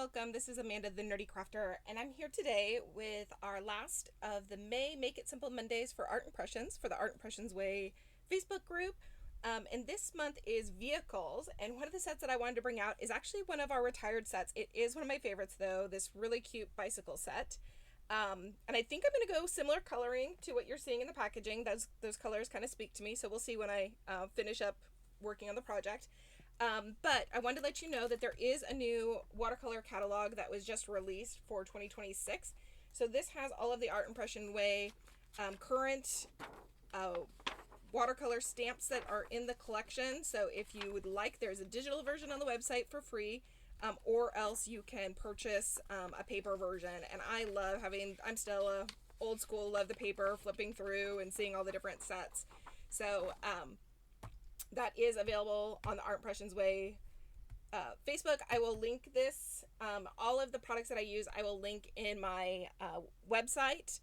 welcome. This is Amanda, the Nerdy Krafter, and I'm here today with our last of the May Make It Simple Mondays for Art Impressions for the Art Impressions Way Facebook group. And this month is vehicles, and one of the sets that I wanted to bring out is actually one of our retired sets. It is one of my favorites, though, this really cute bicycle set. And I think I'm going to go similar coloring to what you're seeing in the packaging. Those colors kind of speak to me, so we'll see when I finish up working on the project. But I wanted to let you know that there is a new watercolor catalog that was just released for 2026. So this has all of the Art Impression Way current watercolor stamps that are in the collection. So if you would like, there's a digital version on the website for free, or else you can purchase a paper version. And I love I'm still a old school, love the paper, flipping through and seeing all the different sets. So that is available on the Art Impressions Way Facebook. I will link this. All of the products that I use, I will link in my website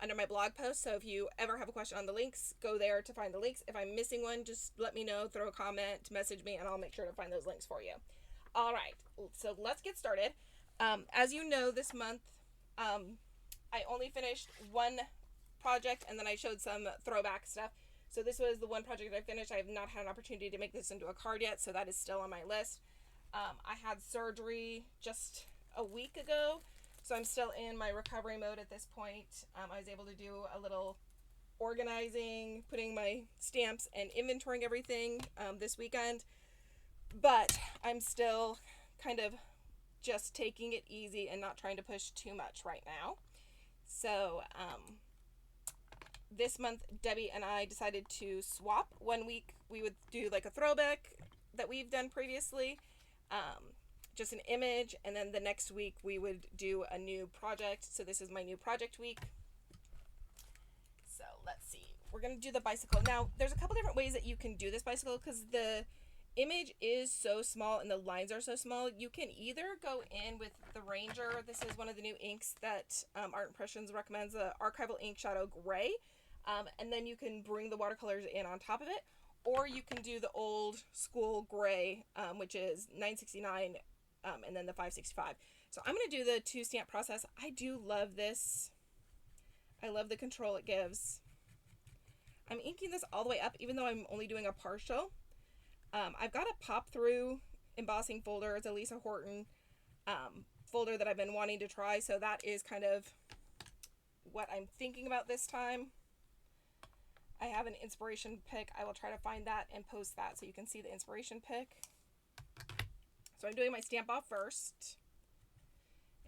under my blog post. So if you ever have a question on the links, go there to find the links. If I'm missing one, just let me know, throw a comment, message me, and I'll make sure to find those links for you. All right, so let's get started. As you know, this month I only finished one project, and then I showed some throwback stuff. So this was the one project I finished. I have not had an opportunity to make this into a card yet, so that is still on my list. I had surgery just a week ago, so I'm still in my recovery mode at this point. I was able to do a little organizing, putting my stamps and inventorying everything this weekend, but I'm still kind of just taking it easy and not trying to push too much right now. So this month, Debbie and I decided to swap. 1 week we would do like a throwback that we've done previously, just an image, and then the next week we would do a new project. So this is my new project week. So let's see. We're going to do the bicycle. Now, there's a couple different ways that you can do this bicycle because the image is so small and the lines are so small. You can either go in with the Ranger. This is one of the new inks that Art Impressions recommends, the Archival Ink Shadow Gray. And then you can bring the watercolors in on top of it, or you can do the old school gray, which is 969, and then the 565. So I'm going to do the two stamp process. I do love this. I love the control it gives. I'm inking this all the way up, even though I'm only doing a partial. I've got a pop through embossing folder. It's a Lisa Horton folder that I've been wanting to try. So that is kind of what I'm thinking about this time. I have an inspiration pick. I will try to find that and post that so you can see the inspiration pick. So I'm doing my stamp off first,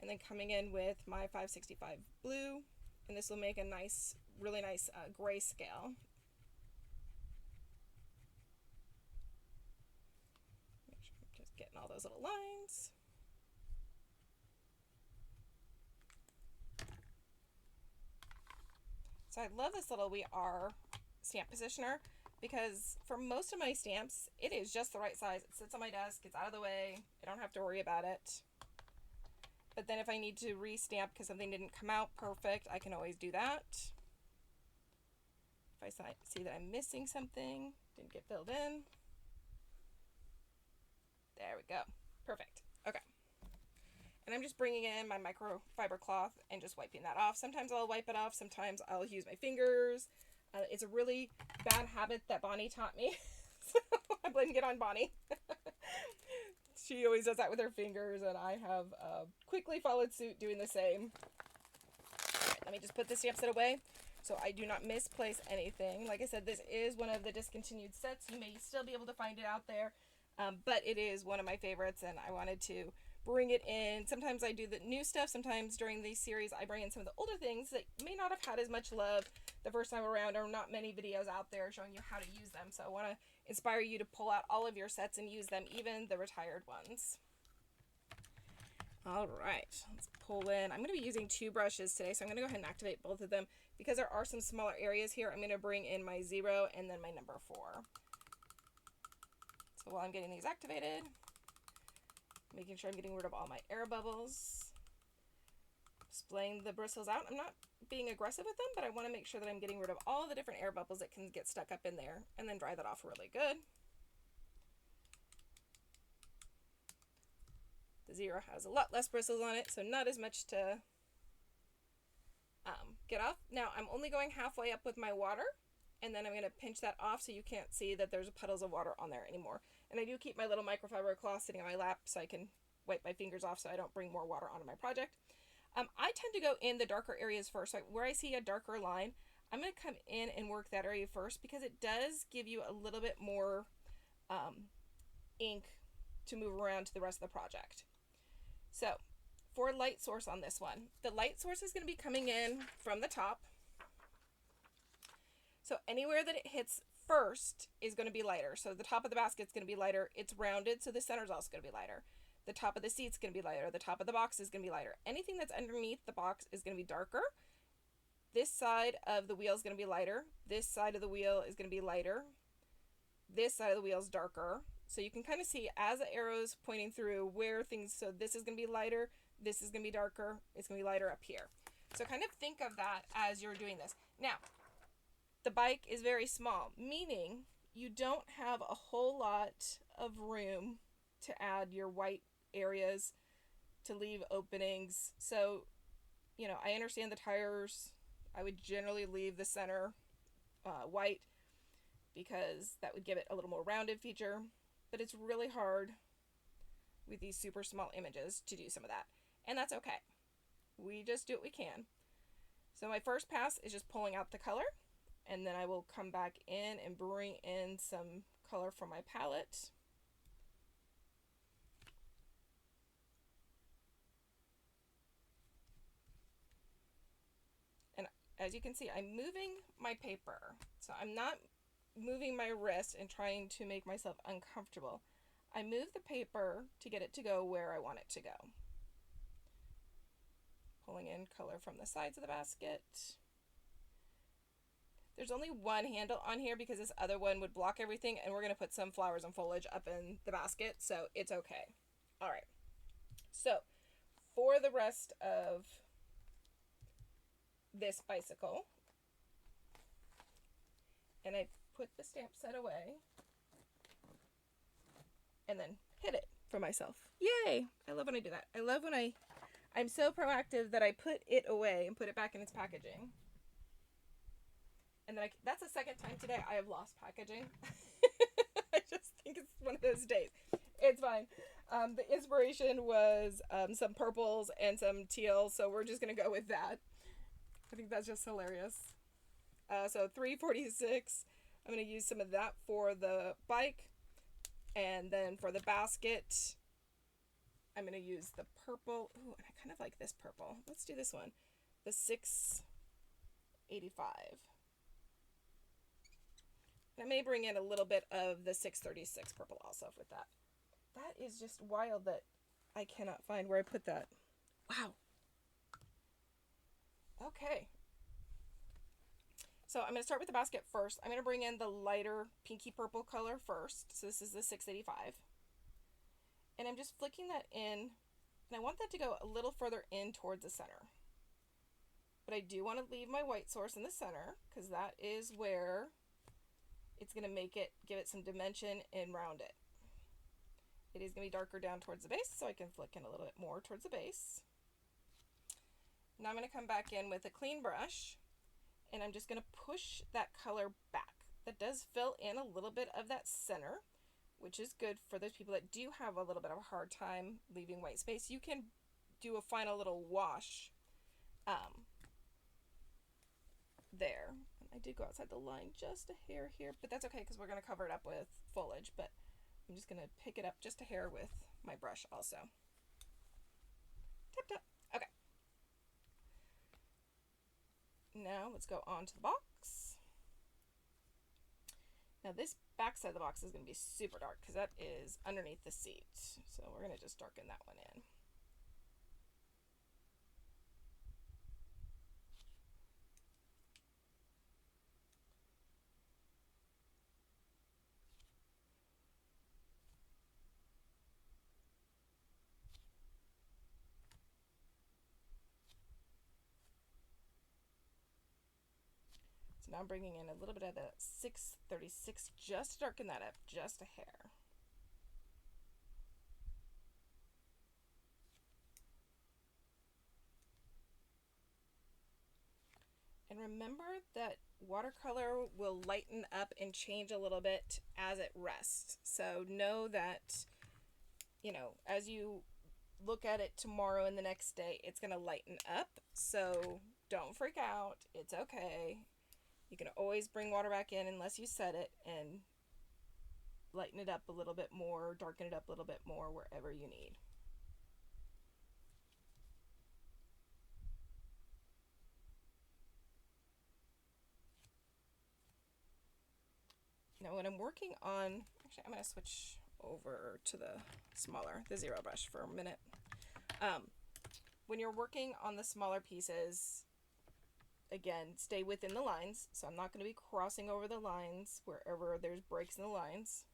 and then coming in with my 565 blue, and this will make a nice, really nice gray scale. Make sure I'm just getting all those little lines. So I love this little We Are stamp positioner because for most of my stamps, it is just the right size. It sits on my desk, it's out of the way, I don't have to worry about it. But then if I need to re-stamp because something didn't come out perfect, I can always do that. If I see that I'm missing something, didn't get filled in. There we go. Perfect. Okay. And I'm just bringing in my microfiber cloth and just wiping that off. Sometimes I'll wipe it off. Sometimes I'll use my fingers. It's a really bad habit that Bonnie taught me. So I'm blaming it on Bonnie. She always does that with her fingers, and I have quickly followed suit doing the same. All right, let me just put the stamp set away so I do not misplace anything. Like I said, this is one of the discontinued sets. You may still be able to find it out there, but it is one of my favorites, and I wanted to bring it in. Sometimes I do the new stuff. Sometimes during these series I bring in some of the older things that may not have had as much love the first time around, or not many videos out there showing you how to use them. So I want to inspire you to pull out all of your sets and use them, even the retired ones. All right, let's pull in. I'm going to be using two brushes today, so I'm going to go ahead and activate both of them. Because there are some smaller areas here, I'm going to bring in my 0 and then my number 4. So while I'm getting these activated, making sure I'm getting rid of all my air bubbles, splaying the bristles out. I'm not being aggressive with them, but I want to make sure that I'm getting rid of all the different air bubbles that can get stuck up in there, and then dry that off really good. The 0 has a lot less bristles on it, so not as much to get off. Now I'm only going halfway up with my water, and then I'm going to pinch that off so you can't see that there's puddles of water on there anymore. And I do keep my little microfiber cloth sitting on my lap so I can wipe my fingers off so I don't bring more water onto my project. I tend to go in the darker areas first. So where I see a darker line, I'm going to come in and work that area first because it does give you a little bit more ink to move around to the rest of the project. So for light source on this one, the light source is going to be coming in from the top. So anywhere that it hits first is going to be lighter. So the top of the basket is going to be lighter. It's rounded, so the center is also going to be lighter. The top of the seat's going to be lighter. The top of the box is going to be lighter. Anything that's underneath the box is going to be darker. This side of the wheel is going to be lighter. This side of the wheel is going to be lighter. This side of the wheel is darker. So you can kind of see as the arrow's pointing through where things, so this is going to be lighter, this is going to be darker, it's going to be lighter up here. So kind of think of that as you're doing this. Now, the bike is very small, meaning you don't have a whole lot of room to add your white areas, to leave openings. So, you know, I understand the tires, I would generally leave the center white because that would give it a little more rounded feature, but it's really hard with these super small images to do some of that, and that's okay. We just do what we can. So my first pass is just pulling out the color, and then I will come back in and bring in some color from my palette. And as you can see, I'm moving my paper. So I'm not moving my wrist and trying to make myself uncomfortable. I move the paper to get it to go where I want it to go. Pulling in color from the sides of the basket. There's only one handle on here because this other one would block everything, and we're going to put some flowers and foliage up in the basket, so it's okay. All right. So for the rest of this bicycle, and I put the stamp set away and then hit it for myself. Yay! I love when I do that. I love when I'm so proactive that I put it away and put it back in its packaging. And then that's the second time today I have lost packaging. I just think it's one of those days. It's fine. The inspiration was some purples and some teal, so we're just going to go with that. I think that's just hilarious. So 346, I'm going to use some of that for the bike. And then for the basket, I'm going to use the purple. Ooh, and I kind of like this purple. Let's do this one. The 685. And I may bring in a little bit of the 636 purple also with that. That is just wild that I cannot find where I put that. Wow. Okay. So I'm going to start with the basket first. I'm going to bring in the lighter pinky purple color first. So this is the 685. And I'm just flicking that in. And I want that to go a little further in towards the center. But I do want to leave my white source in the center because that is where it's going to make it, give it some dimension and round it. It is going to be darker down towards the base, so I can flick in a little bit more towards the base. Now I'm going to come back in with a clean brush, and I'm just going to push that color back. That does fill in a little bit of that center, which is good for those people that do have a little bit of a hard time leaving white space. You can do a final little wash there. I did go outside the line just a hair here, but that's okay because we're going to cover it up with foliage, but I'm just going to pick it up just a hair with my brush also. Tap, tap. Okay. Now let's go on to the box. Now this back side of the box is going to be super dark because that is underneath the seat. So we're going to just darken that one in. So now I'm bringing in a little bit of the 636 just to darken that up just a hair. And remember that watercolor will lighten up and change a little bit as it rests. So know that, you know, as you look at it tomorrow and the next day, it's going to lighten up. So don't freak out. It's okay. You can always bring water back in unless you set it and lighten it up a little bit more, darken it up a little bit more wherever you need. Now when I'm working on, actually I'm going to switch over to the zero brush for a minute. When you're working on the smaller pieces, again, stay within the lines. So I'm not going to be crossing over the lines wherever there's breaks in the lines.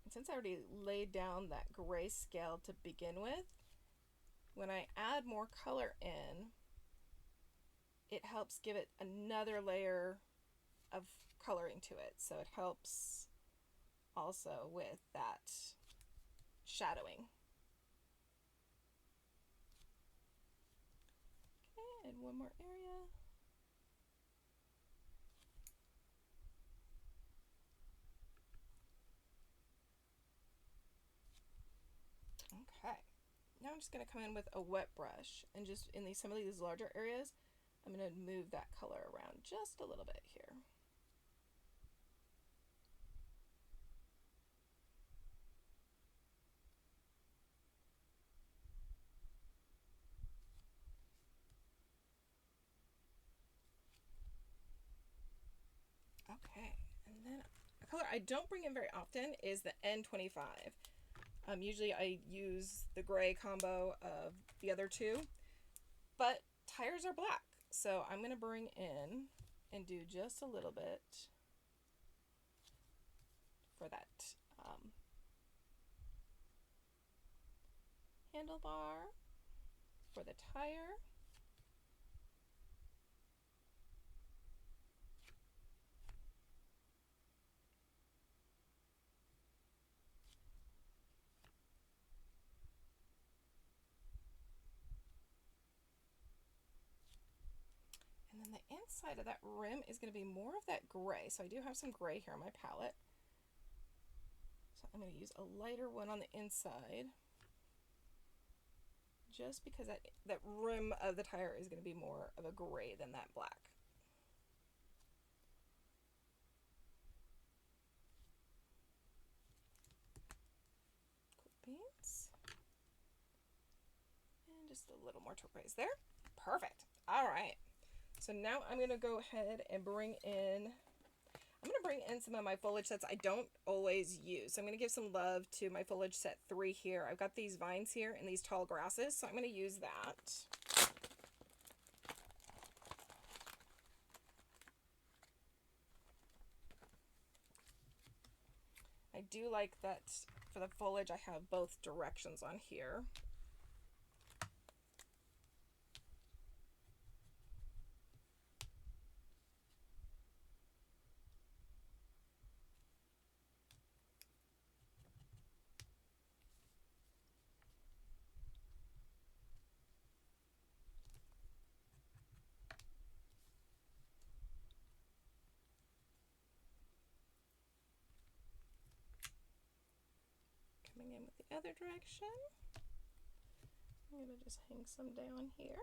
Since I already laid down that gray scale to begin with, when I add more color in, it helps give it another layer of coloring to it. So it helps also with that shadowing. Okay, and one more area. Okay, now I'm just going to come in with a wet brush and just in some of these larger areas, I'm going to move that color around just a little bit here. Okay, and then a color I don't bring in very often is the N25. Usually I use the gray combo of the other two, but tires are black. So I'm going to bring in and do just a little bit for that handlebar for the tire. And then the inside of that rim is going to be more of that gray. So I do have some gray here on my palette. So I'm going to use a lighter one on the inside, just because that rim of the tire is going to be more of a gray than that black. Cool beans. And just a little more turquoise there. Perfect. All right. So now I'm going to go ahead and bring in some of my foliage sets I don't always use. So I'm going to give some love to my foliage set 3 here. I've got these vines here and these tall grasses, so I'm going to use that. I do like that for the foliage I have both directions on here. Coming in with the other direction. I'm going to just hang some down here.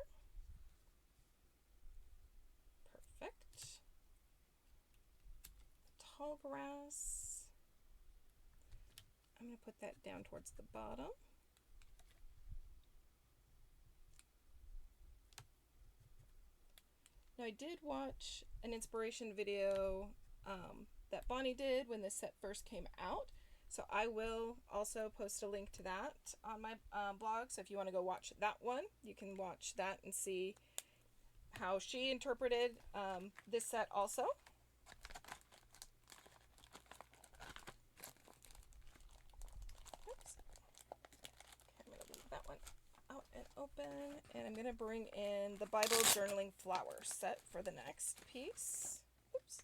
Perfect. Tall grass. I'm going to put that down towards the bottom. Now I did watch an inspiration video that Bonnie did when this set first came out. So I will also post a link to that on my blog. So if you want to go watch that one, you can watch that and see how she interpreted this set also. Oops. Okay, I'm going to leave that one out and open, and I'm going to bring in the Bible journaling flower set for the next piece. Oops.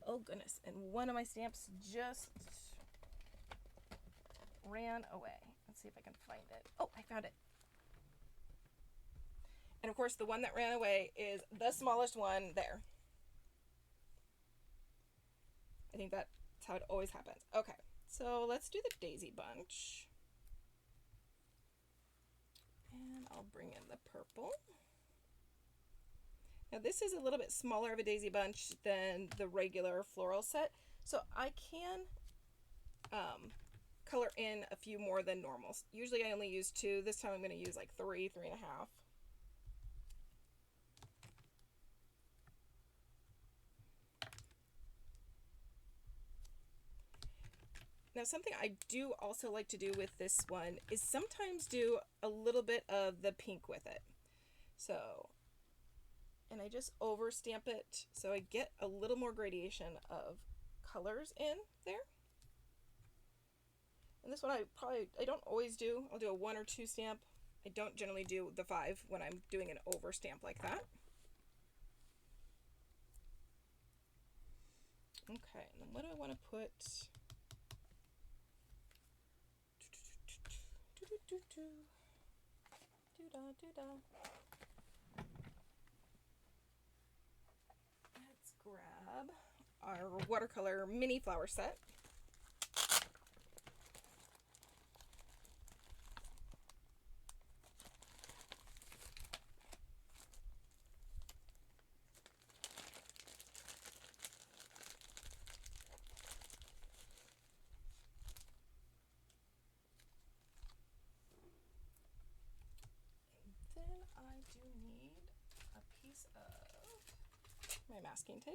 Oh goodness, and one of my stamps just ran away. Let's see if I can find it. Oh, I found it. And of course the one that ran away is the smallest one there. I think that's how it always happens. Okay, so let's do the daisy bunch. And I'll bring in the purple. Now this is a little bit smaller of a daisy bunch than the regular floral set, so I can color in a few more than normal. Usually I only use 2. This time I'm going to use like 3, 3.5. Now something I do also like to do with this one is sometimes do a little bit of the pink with it. So, and I just over stamp it so I get a little more gradation of colors in there. And this one I don't always do. I'll do a 1 or 2 stamp. I don't generally do the 5 when I'm doing an over stamp like that. Okay, and then what do I want to put? Let's grab our watercolor mini flower set. I do need a piece of my masking tape.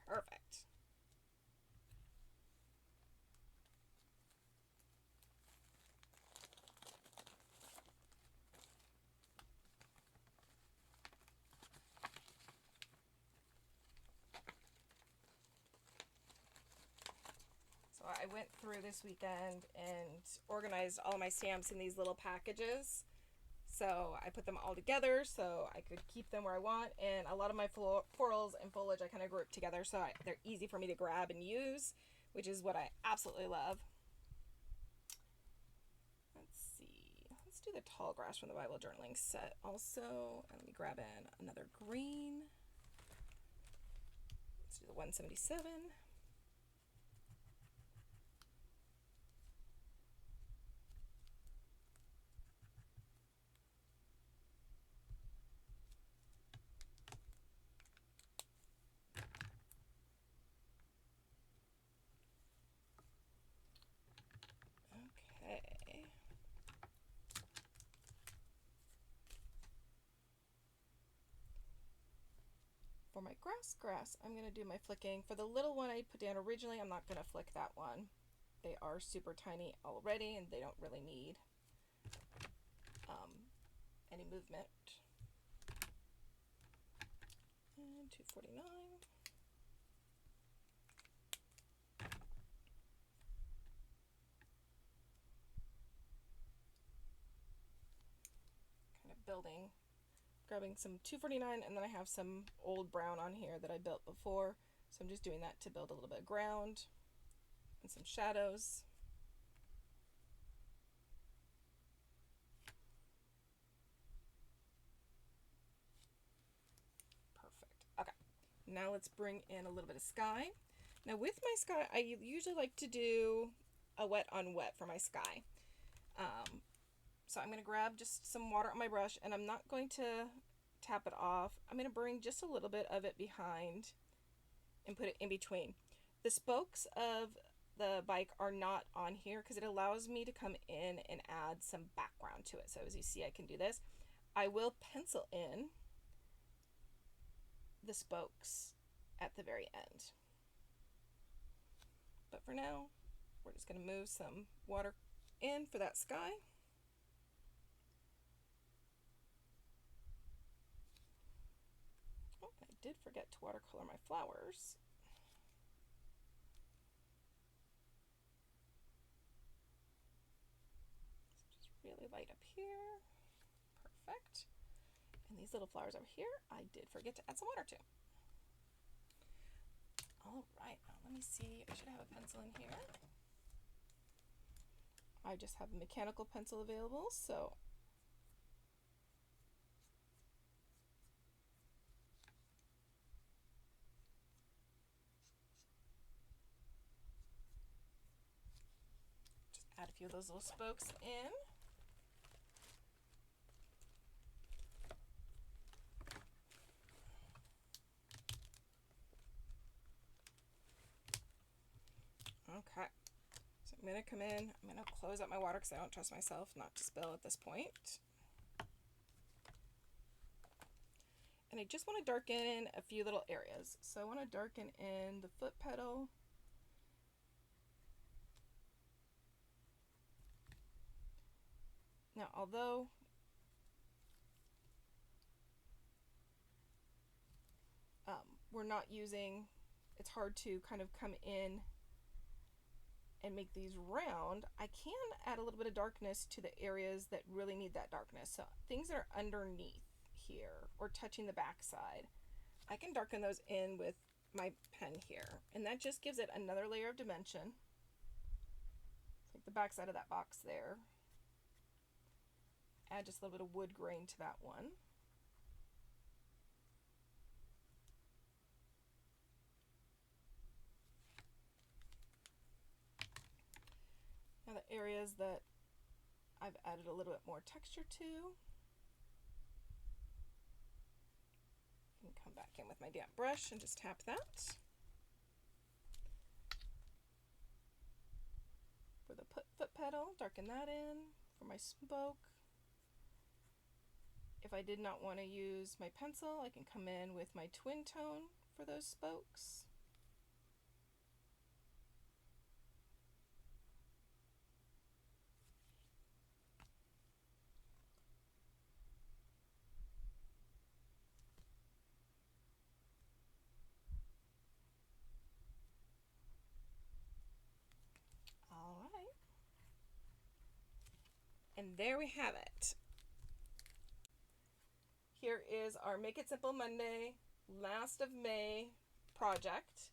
Perfect. I went through this weekend and organized all my stamps in these little packages. So I put them all together so I could keep them where I want, and a lot of my florals and foliage I kind of group together so they're easy for me to grab and use, which is what I absolutely love. Let's see, let's do the tall grass from the Bible journaling set also, and let me grab in another green. Let's do the 177. For my grass, I'm going to do my flicking. For the little one I put down originally, I'm not going to flick that one. They are super tiny already, and they don't really need any movement. And 249. Kind of building. Grabbing some 249, and then I have some old brown on here that I built before, so I'm just doing that to build a little bit of ground and some shadows. Perfect. Okay, now let's bring in a little bit of sky. Now with my sky, I usually like to do a wet on wet for my sky. So I'm going to grab just some water on my brush, and I'm not going to tap it off. I'm going to bring just a little bit of it behind and put it in between. The spokes of the bike are not on here because it allows me to come in and add some background to it. So as you see, I can do this. I will pencil in the spokes at the very end. But for now, We're just going to move some water in for that sky. Oh, I did forget to watercolor my flowers. So just really light up here. Perfect. And these little flowers over here, I did forget to add some water to. All right, now let me see. I should have a pencil in here. I just have a mechanical pencil available, so just add a few of those little spokes in. Okay, so I'm going to come in, I'm going to close up my water because I don't trust myself not to spill at this point. And I just want to darken in a few little areas. So I want to darken in the foot pedal. Now, although we're not using, it's hard to kind of come in and make these round, I can add a little bit of darkness to the areas that really need that darkness. So things that are underneath here or touching the back side, I can darken those in with my pen here, and that just gives it another layer of dimension. Like the back side of that box there. Add just a little bit of wood grain to that one. Now the areas that I've added a little bit more texture to, I can come back in with my damp brush and just tap that. For the foot pedal, darken that in. For my spoke, if I did not want to use my pencil, I can come in with my twin tone for those spokes. All right. And there we have it. Here is our Make It Simple Monday, last of May project.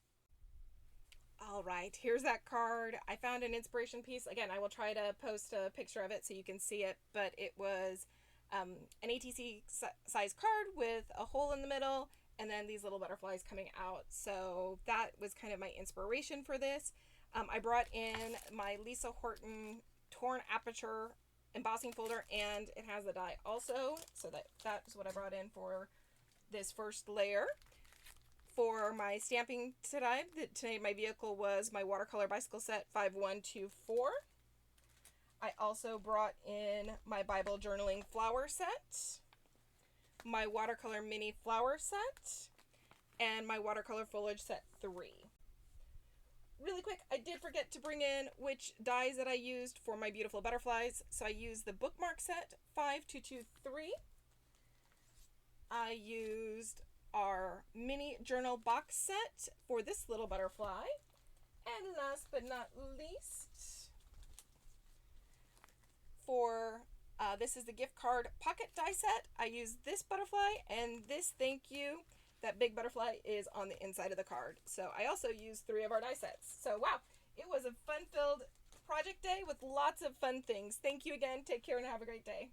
All right, here's that card. I found an inspiration piece. Again, I will try to post a picture of it so you can see it, but it was an ATC size card with a hole in the middle and then these little butterflies coming out. So that was kind of my inspiration for this. I brought in my Lisa Horton Torn Aperture embossing folder, and it has the die also, so that's what I brought in for this first layer. For my stamping today my vehicle was my Watercolor Bicycle Set 5124. I also brought in my Bible Journaling Flower Set, my Watercolor Mini Flower Set, and my Watercolor Foliage Set 3. Really quick, I did forget to bring in which dies that I used for my beautiful butterflies. So I used the Bookmark Set 5223. I used our mini journal box set for this little butterfly. And last but not least, for this is the gift card pocket die set. I used this butterfly and this thank you. That big butterfly is on the inside of the card. So I also used 3 of our die sets. So wow, it was a fun-filled project day with lots of fun things. Thank you again. Take care and have a great day.